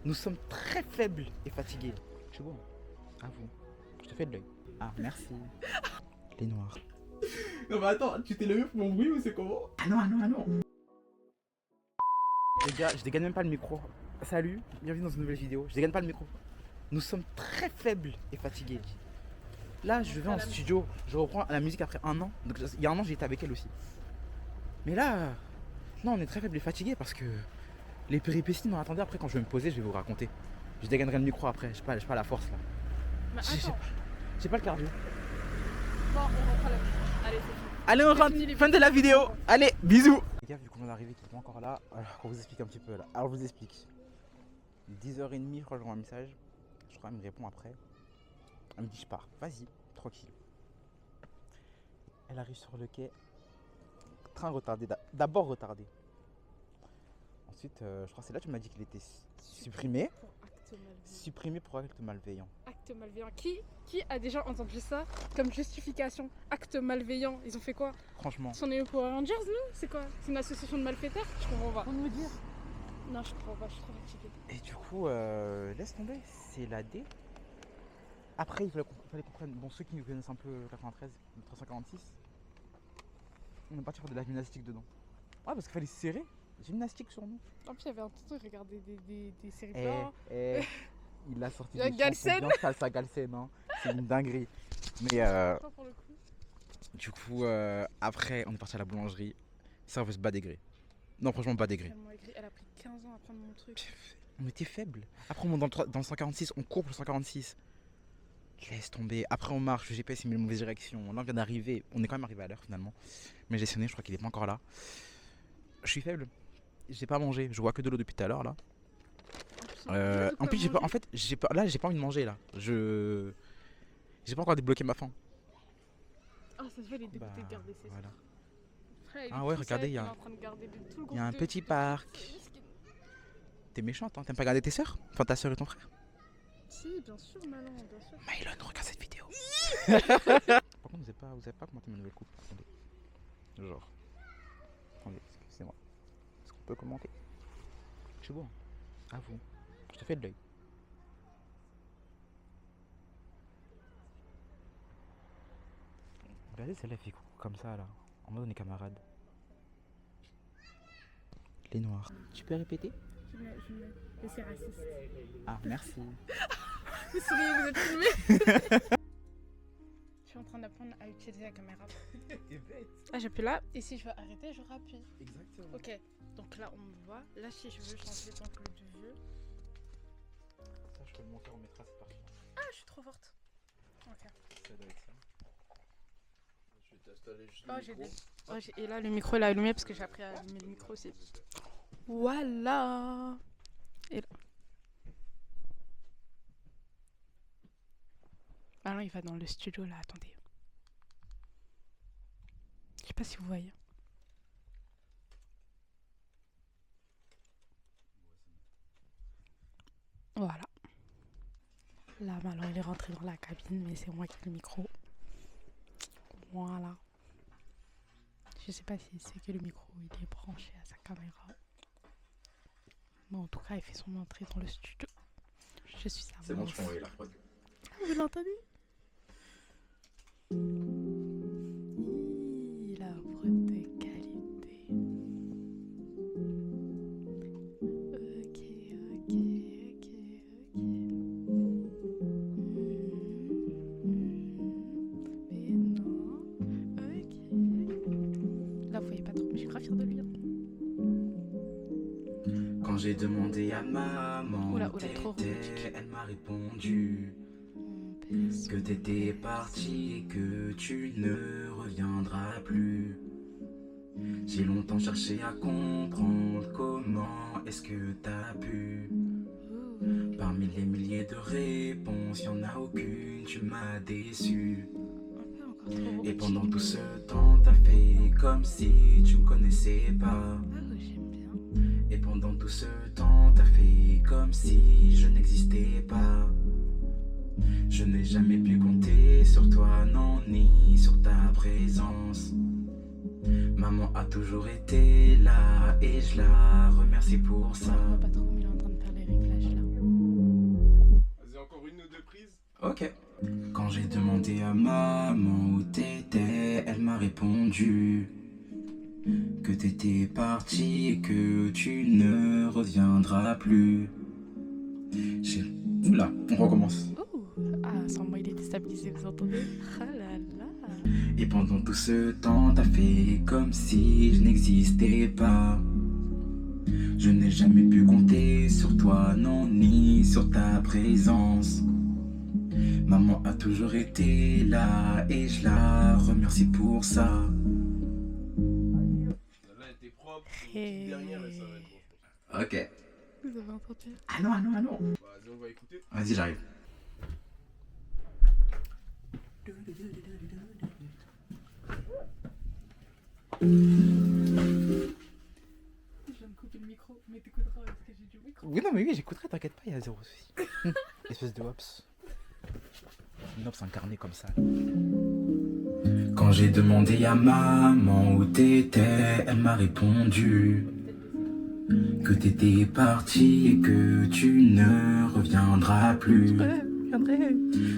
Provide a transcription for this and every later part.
Nous sommes très faibles et fatigués. Je suis beau, hein. Avoue. Je te fais de l'œil. Ah, merci. Les noirs. Non mais attends, tu t'es levé pour mon bruit ou c'est comment? Ah non, ah non, ah non. Les gars, je dégaine même pas le micro. Salut, bienvenue dans une nouvelle vidéo. Je dégaine pas le micro. Nous sommes très faibles et fatigués. Là, je vais en studio. Je reprends la musique après un an. Donc, il y a un an, j'ai été avec elle aussi. Mais là, non, on est très faibles et fatigués parce que les péripéties, non, attendez, après, quand je vais me poser, je vais vous raconter. Je dégainerai le micro après. J'ai pas la force là. Mais attends. J'ai pas le cardio. Bon, on reprend la musique. Allez, c'est fini. Allez, on rentre. Fin de la vidéo. Allez, bisous. Les gars, vu qu'on vient d'arriver, qui est pas encore là, alors qu'on vous explique un petit peu là. Alors, je vous explique. 10h30, je crois, je vois un message. Je crois qu'elle me répond après. Elle me dit, je pars. Vas-y, tranquille. Elle arrive sur le quai. Train retardé. D'abord retardé. Ensuite, je crois que c'est là que tu m'as dit qu'il était supprimé. Pour acte malveillant. Supprimé pour acte malveillant. Acte malveillant. Qui a déjà entendu ça comme justification? Acte malveillant. Ils ont fait quoi? Franchement. On est Power Rangers, nous? C'est quoi? C'est une association de malfaiteurs? Je comprends pas. Pour nous dire. Non, je comprends pas. Je suis trop fatiguée. Et du coup, laisse tomber. C'est la D. Après, il fallait qu'on prenne. Bon, ceux qui nous connaissent un peu 93, le 346. On est parti faire de la gymnastique dedans. Ouais, parce qu'il fallait serrer. Gymnastique sur nous. En plus, il y avait un tonton qui regardait des séries Eh, porno. il a sorti La des Galsen. chansons bien salsa Galsen, hein. C'est une dinguerie. Mais Pas pour le coup. du coup, après, on est parti à la boulangerie. Serveuse bas degré. Non, franchement, bas degré. Tellement aigrie. Elle a pris 15 ans à prendre mon truc. On était faibles. Après, on monte dans le 146, on court pour le 146. Laisse tomber. Après, on marche, le GPS il met une mauvaise direction. Là, on vient d'arriver. On est quand même arrivé à l'heure finalement. Mais j'ai sonné, je crois qu'il est pas encore là. Je suis faible. J'ai pas mangé. Je vois que de l'eau depuis tout à l'heure là. En plus, j'ai pas envie de manger là. J'ai pas encore débloqué ma faim. Ah, ça se fait, les dégoûtés Bah, de garder ses voilà. Frère, il Ah est ouais, tout regardez, seul, il y a est en train de garder tout le Il y a un groupe petit de- parc. C'est miskin. T'es méchante, hein. T'aimes pas regarder tes sœurs? Enfin, ta sœur et ton frère. Si, bien sûr, Malin, bien sûr. Mylon, regarde cette vidéo. Par contre, vous avez pas commenté ma nouvelle coupe. Attendez. Genre. Attendez, excusez-moi. Est-ce qu'on peut commenter? Je suis beau, hein. Avoue. Je te fais de l'œil. Regardez, celle-là fait coucou comme ça là. En mode on est camarades. Les noirs. Tu peux répéter? Je mets. Et c'est raciste. Ah, merci. Vous souriez, vous êtes filmé. Je suis en train d'apprendre à utiliser la caméra. T'es bête. Ah, j'appuie là. Et si je veux arrêter, je rappuie. Exactement. Ok. Donc là, on me voit. Là, si je veux changer d'angle de vue. Ça, je peux le monter, on mettra cette partie. Ah, je suis trop forte. Ok. Ça doit être ça. Je vais t'installer juste Oh, le j'ai micro. des. Oh, et là, le micro, il est allumé parce que j'ai appris à allumer le micro aussi. Voilà. Et là. Alors, il va dans le studio là, attendez. Je sais pas si vous voyez. Voilà. Là, Malin, il est rentré dans la cabine, mais c'est moi qui ai le micro. Voilà. Je sais pas si c'est que le micro il est branché à sa caméra. Mais en tout cas, il fait son entrée dans le studio. Je suis sa C'est bon, maman. je peux envoyer la prod. Vous l'entendez? La prod de qualité. Mais non. Ok. Là, vous voyez pas trop, mais je suis grave fière de lui. Hein. Quand j'ai demandé à maman Oula, où trop t'étais, romantique. elle m'a répondu que t'étais parti et que tu ne reviendras plus. J'ai longtemps cherché à comprendre comment est-ce que t'as pu. Parmi les milliers de réponses, y'en a aucune, tu m'as déçu. Et pendant tout ce temps, t'as fait comme si tu me connaissais pas. Ah, j'aime bien. Et pendant tout ce temps, t'as fait comme si je n'existais pas. Je n'ai jamais pu compter sur toi, non, ni sur ta présence. Maman a toujours été là et je la remercie pour ça. On voit pas trop, mais il est en train de faire les réglages là. Ok. Quand j'ai demandé à maman où t'étais, elle m'a répondu que t'étais parti et que tu ne reviendras plus. Oula, on recommence. Ouh. Ah, sans moi, il est déstabilisé, vous entendez? Ah là là. Et pendant tout ce temps, t'as fait comme si je n'existais pas. Je n'ai jamais pu compter sur toi, non, ni sur ta présence. Maman a toujours été là et je la remercie pour ça. Là, elle était propre. Et... Dernière, là, ça va être bon, je pense. Ok. Vous avez entendu? Ah non, ah non, ah non. Bah, vas-y, on va écouter. Vas-y, j'arrive. Je viens de couper le micro, mais t'écouteras parce que j'ai du micro. Oui, non, mais oui, j'écouterai, t'inquiète pas, il y a zéro souci. Espèce de hops. Une hops incarnée comme ça. Quand j'ai demandé à maman où t'étais, elle m'a répondu que t'étais parti et que tu ne reviendras plus.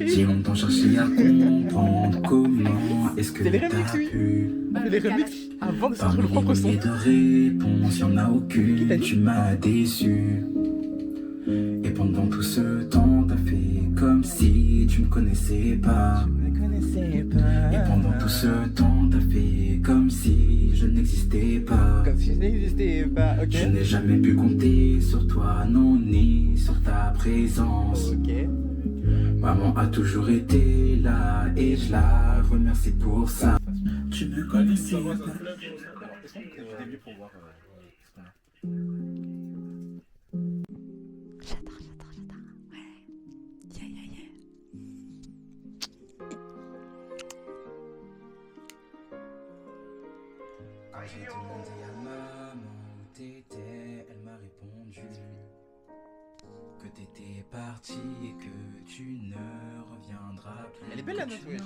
J'ai longtemps cherché à comprendre comment est-ce que C'est les t'as remixes, oui. pu. Les remix avant de sortir Parmi le propre les son. milliers de réponses, y'en a Qui t'a aucune, dit tu m'as déçu. Et pendant tout ce temps, t'as fait comme si tu me connaissais pas. Et pendant tout ce temps, t'as fait comme si je n'existais pas. Comme si je n'existais pas, ok. Je n'ai jamais pu compter sur toi, non, ni sur ta présence. Ok. Maman a toujours été là et je la remercie pour ça. Tu me connaissais pas. Est-ce qu'on fait du début pour voir ce qu'on a? J'adore. Ouais. Yeah. Quand j'ai demandé à maman où t'étais, elle m'a répondu que t'étais parti et que tu ne reviendras plus. Elle est belle la note, wesh.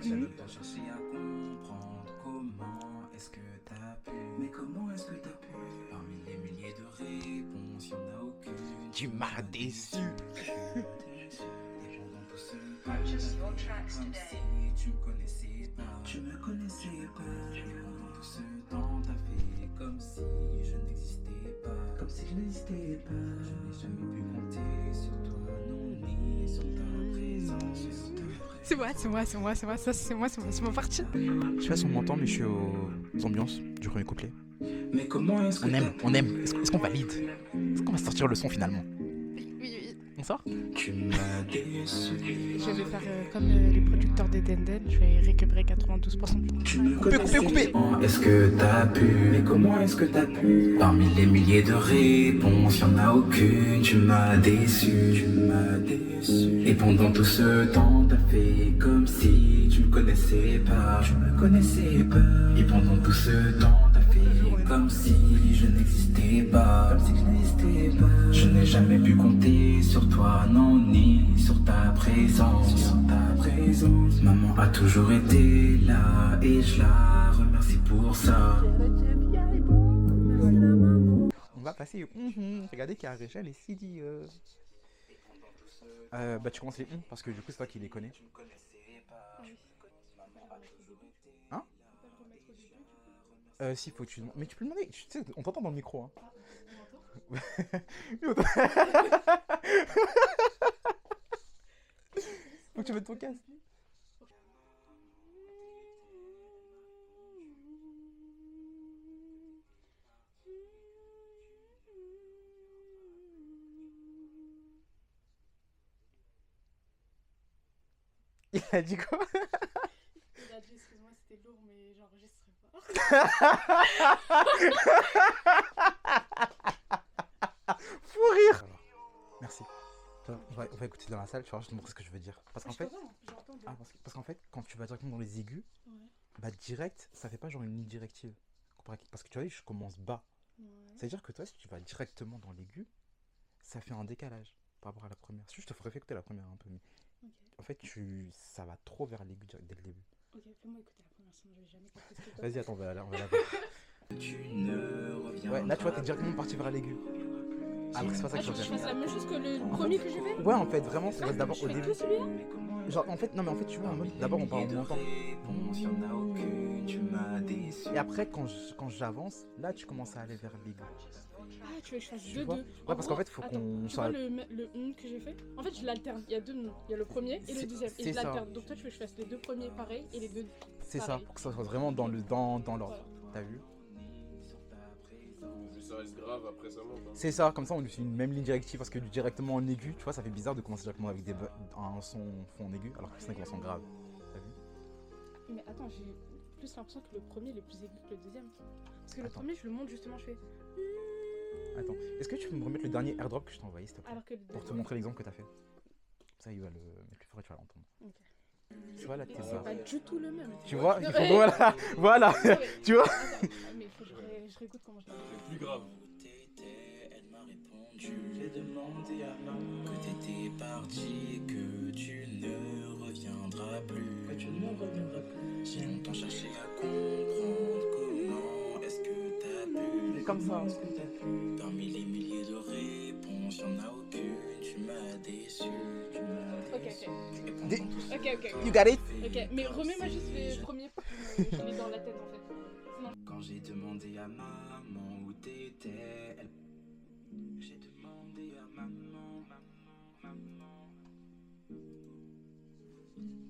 J'ai longtemps cherché à comprendre comment est-ce que t'as pu. Mais comment est-ce que t'as pu? Parmi les milliers de réponses, y'en a aucune. Tu m'as déçu. Et pendant tout ce temps, t'as fait comme si tu me connaissais pas. Tu me connaissais pas. Et pendant tout ce temps, t'as fait comme si je n'existais pas. Comme si je n'existais pas. Je n'ai jamais pu compter sur toi, non, ni sur ta présence. C'est moi, c'est ma partie. Je sais pas si on m'entend, mais je suis aux ambiances du premier couplet. Mais comment est-ce que On aime. Est-ce qu'on valide? Est-ce qu'on va sortir le son finalement? Oui. On sort? tu m'as déçu? Je vais faire comme les producteurs des Denden, je vais récupérer 92%. Tu me Coupez. Est-ce que t'as pu? Mais comment est-ce que t'as pu? Parmi les milliers de réponses, y'en a aucune, tu m'as déçu. Et pendant tout ce temps, t'as fait comme si tu me connaissais pas. Et pendant tout ce temps, t'as fait comme si je n'existais pas. Je n'ai jamais pu compter sur toi, non, ni sur ta présence. Maman a toujours été là et je la remercie pour ça. On va passer au Regardez qu'il y a Rachel et Sidi. Bah tu commences les parce que du coup c'est toi qui les connais. Hein? Si faut que tu demandes. Mais tu peux demander. Tu sais, on t'entend dans le micro. Hein. Faut que tu mettes ton casque. Il a dit quoi? Il a dit, excuse-moi, c'était lourd, mais j'enregistrerai pas. Fou rire. Merci. On va écouter dans la salle, tu vas juste te montrer ce que je veux dire. Parce qu'en fait, parce qu'en fait, quand tu vas directement dans les aigus, bah direct, ça fait pas genre une ligne directive. Parce que tu vois, je commence bas. C'est-à-dire que toi, si tu vas directement dans l'aigu, ça fait un décalage par rapport à la première. Si je te ferais écouter la première un peu, mais en fait, ça va trop vers l'aigu dès le début. Ok, fais-moi écouter la première, sinon je vais jamais compter ce que Vas-y, attends, on va la voir. Tu ne reviens Ouais, là, tu vois, t'es directement parti vers l'aigu. Après, c'est pas ça Ah, que je je veux fasse faire. la même chose que le premier que j'ai fait. Ouais, en fait, vraiment, on reste d'abord Je au fais début. que celui-là. Genre, en fait, non, mais en fait, tu vois, en mode, d'abord, on parle en montant. Réponse, y'en a aucune, tu m'as déçu. Et après, quand j'avance, là, tu commences à aller vers Big. Ah, tu veux que je fasse Tu deux vois deux. Ouais, parce qu'en fait, faut qu'on Tu vois soit. le que j'ai fait. En fait, je l'alterne. Il y a deux noms. Il y a le premier et le C'est- deuxième. Et c'est je ça. l'alterne. Donc toi, tu veux que je fasse les deux premiers pareils et les deux. C'est ça, pareil. pour que ça soit vraiment dans l'ordre. T'as vu? Mais ça reste grave après ça monte. Hein. C'est ça, comme ça, on utilise une même ligne directive parce que directement en aigu, tu vois, ça fait bizarre de commencer directement avec un son fond en aigu alors que le 5 va son grave. T'as vu? Mais attends, j'ai plus l'impression que le premier il est plus aigu que le deuxième. Parce que le Attends. premier, je le monte justement, je fais. Attends, est-ce que tu peux me remettre le dernier airdrop que je t'ai envoyé, s'il te plaît? Alors que le Pour te deuxième. montrer l'exemple que t'as fait. Ça, il va le mettre plus fort et tu vas l'entendre. Ok. Tu vois là, t'es C'est ça. pas du tout le même. Tu vois, il faut. Ouais. Voilà, voilà. Non, mais- Tu vois? Attends, mais il faut que je réécoute comment je parle. C'est plus grave. Elle m'a répondu, j'ai demandé à maman que t'étais parti et que tu ne reviendras plus. Que tu ne reviendras plus. J'ai longtemps cherché à comprendre comment est-ce que t'as pu. C'est comme ça. Est-ce que t'as pu. Parmi les milliers de réponses, y'en a aucune. Tu m'as déçu. Tu m'as Ok, déçu. ok. Et pendant Des- tout ce Ok, ok. You got it? Ok, mais remets-moi juste les premiers pour que je l'ai dans la tête en fait. Quand j'ai demandé à maman où t'étais, j'ai demandé à maman,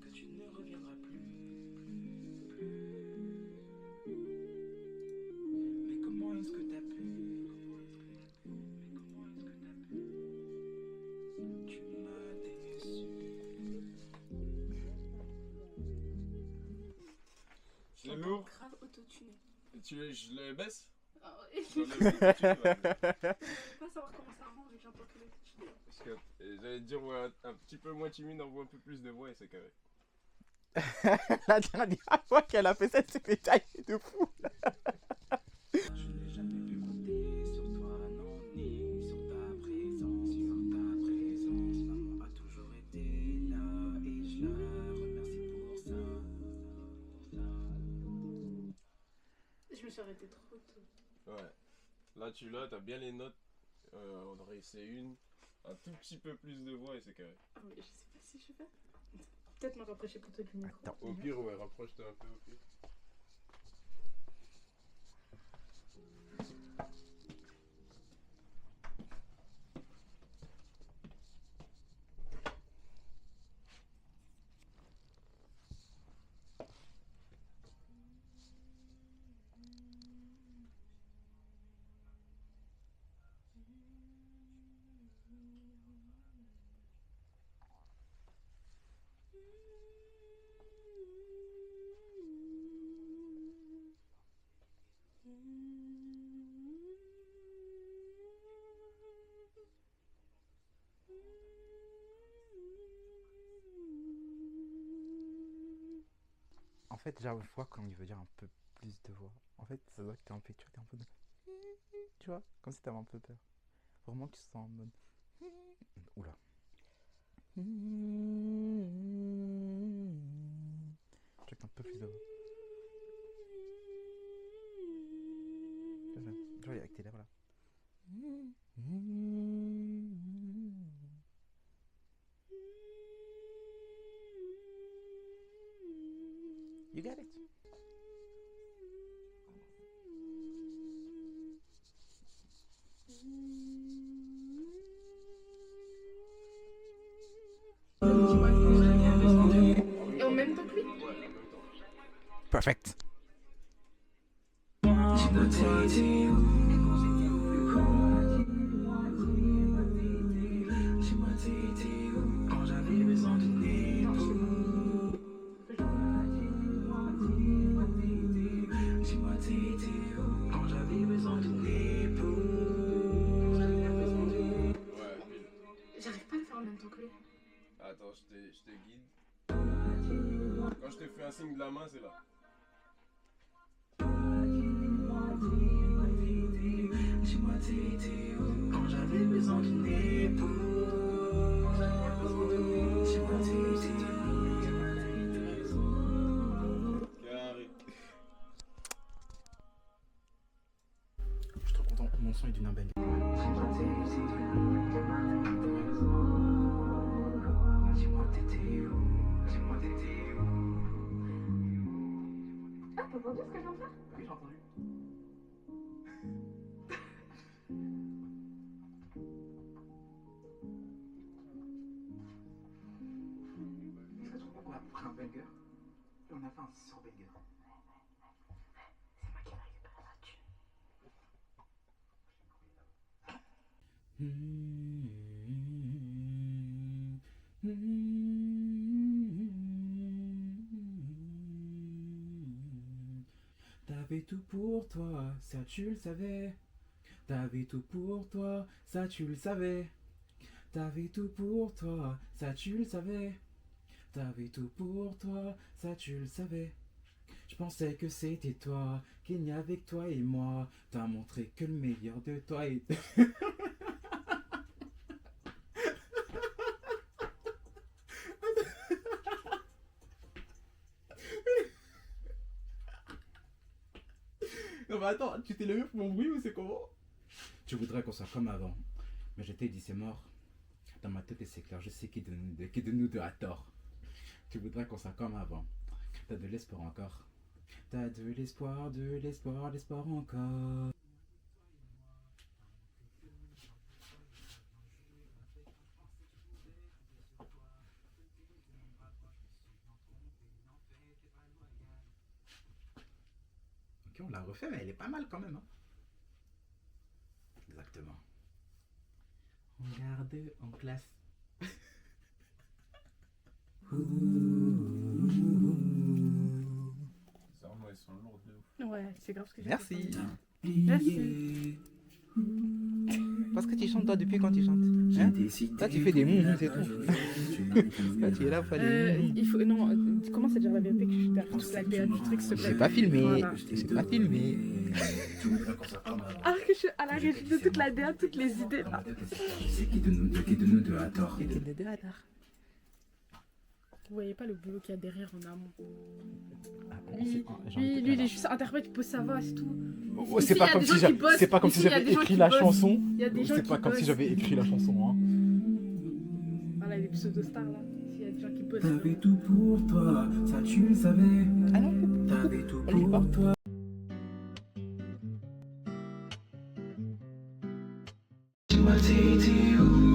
que tu ne reviendras plus. Mais comment est-ce que t'as pu? Mais comment est-ce que t'as pu? Tu m'as déçu. C'est lourd. Grave autotuné. Je le baisse. Je Je le baisse, tu vois. peux pas savoir comment ça rend vu que j'entends que l'autotuné. Parce que j'allais te dire, ouais, un petit peu moins timide, envoie un peu plus de voix et c'est carré. La dernière fois qu'elle a fait ça, c'est détaillé de fou. Je n'ai jamais pu compter sur toi, non, ni sur ta présence, sur ta présence. Maman a toujours été là et je la remercie pour ça. Je me suis arrêtée trop tôt. Ouais. Là, tu l'as, t'as bien les notes. On aurait essayé une. Un tout petit peu plus de voix et c'est carré. Ah, mais je sais pas si je vais. Peut-être me rapprocher plutôt du micro. Attends. Au pire, ouais, rapproche-toi un peu au pire. En fait, j'avoue quand il veut dire un peu plus de voix. En fait, ça doit que t'es un peu, tu vois, t'es un peu de... Tu vois, comme si t'avais un peu peur. Vraiment que tu te sens en mode... Oula. Tu vois que t'as un peu plus de voix. Tu vois, avec tes lèvres là. You got it. Et en même temps que lui. Ouais, en même temps. Perfect. Dis-moi t'étais où? Dis-moi t'étais où? Quand j'avais besoin d'une épaule. Dis-moi t'étais où? Quand j'avais besoin d'une épaule. Ouais, pile. J'arrive pas à le faire en même temps que lui. Attends, je te guide. Quand je te fais un signe de la main, c'est là. Dis-moi t'étais où? Quand j'avais besoin d'une épaule. Dis-moi t'étais où? Carré. Je suis trop content. Mon son est d'une abeille. Dis-moi t'étais où? entendu ce que je viens de faire? Oui, j'ai entendu. Est-ce que tu crois qu'on a pris un banger et on a fait un sur-banger? C'est moi qui vais récupérer la thune. T'avais tout pour toi, ça tu le savais. T'avais tout pour toi, ça tu le savais. T'avais tout pour toi, ça tu le savais. T'avais tout pour toi, ça tu le savais. Je pensais que c'était toi, qu'il n'y avait que toi et moi. T'as montré que le meilleur de toi est... Non mais attends, tu t'es levé pour mon bruit ou c'est comment? Tu voudrais qu'on soit comme avant. Mais je t'ai dit c'est mort. Dans ma tête c'est clair, je sais qui de nous deux a tort. Tu voudrais qu'on soit comme avant. T'as de l'espoir encore. T'as de l'espoir, l'espoir encore. Ok, on l'a refait, mais elle est pas mal quand même. Hein. Exactement. Regarde en classe. Vraiment, ils sont lourds de ouf. Ouais, c'est grave ce que j'ai Merci. Merci. Parce que tu chantes toi depuis quand tu chantes hein? Toi tu fais des c'est tout. Toi tu es là pour faire des Il faut. Non, commence à dire la vérité que je suis derrière toute la DA du truc. J'ai pas filmé. Voilà. J'ai pas filmé. Alors que je suis à la régie de toute la DA, toutes les idées là. Je sais qui de nous deux a tort. Vous voyez pas le boulot qu'il y a derrière en amont. Ah bon, Lui, j'ai envie de te il est dire. juste interprète, il pose sa voix, c'est tout. Oh, Ici, c'est il y pas a comme des si gens j'avais qui bossent. c'est pas comme Ici, si il y a j'avais des gens écrit qui la bossent. chanson. Il y a des gens C'est qui pas comme si bossent. j'avais écrit la chanson. Hein. Voilà, les pseudo-stars là. S'il y a des gens qui bossent. T'avais tout pour toi, ça tu le savais. Ah non, T'avais tout on lit pas. pour toi. Tu m'as dit où?